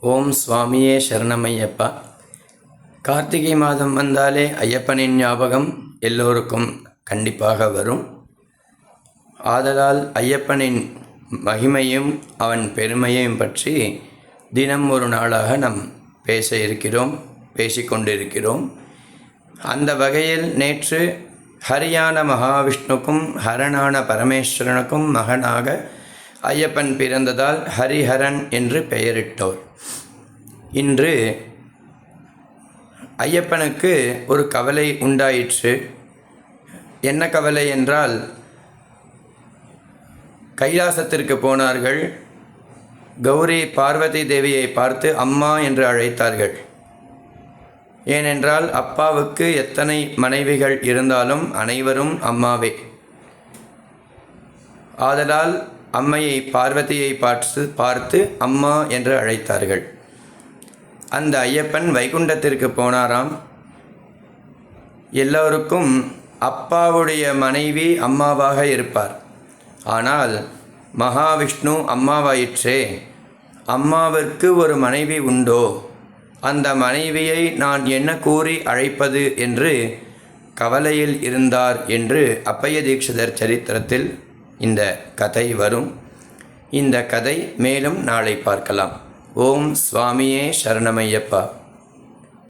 ஓம் சுவாமியே சரணமையப்பா. கார்த்திகை மாதம் வந்தாலே ஐயப்பனின் ஞாபகம் எல்லோருக்கும் கண்டிப்பாக வரும். ஆதலால் ஐயப்பனின் மகிமையும் அவன் பெருமையையும் பற்றி தினம் ஒரு நாளாக நாம் பேசிக்கொண்டிருக்கிறோம். அந்த வகையில் நேற்று ஹரியான மகாவிஷ்ணுக்கும் ஹரனான பரமேஸ்வரனுக்கும் மகனாக ஐயப்பன் பிறந்ததால் ஹரிஹரன் என்று பெயரிட்டோர். இன்று ஐயப்பனுக்கு ஒரு கவலை உண்டாயிற்று. என்ன கவலை என்றால், கைலாசத்திற்கு போனார்கள். கௌரி பார்வதி தேவியை பார்த்து அம்மா என்று அழைத்தார்கள். ஏனென்றால் அப்பாவுக்கு எத்தனை மனைவிகள் இருந்தாலும் அனைவரும் அம்மாவே. ஆதலால் அம்மையை பார்வதியை பார்த்து அம்மா என்று அழைத்தார்கள். அந்த ஐயப்பன் வைகுண்டத்திற்கு போனாராம். எல்லோருக்கும் அப்பாவுடைய மனைவி அம்மாவாக இருப்பார். ஆனால் மகாவிஷ்ணு அம்மாவாயிற்றே, அம்மாவிற்கு ஒரு மனைவி உண்டோ, அந்த மனைவியை நான் என்ன கூறி அழைப்பது என்று கவலையில் இருந்தார் என்று அப்பைய தீட்சிதர் சரித்திரத்தில் இந்த கதை வரும். இந்த கதை மேலும் நாளை பார்க்கலாம். ஓம் சுவாமியே சரணமையப்பா.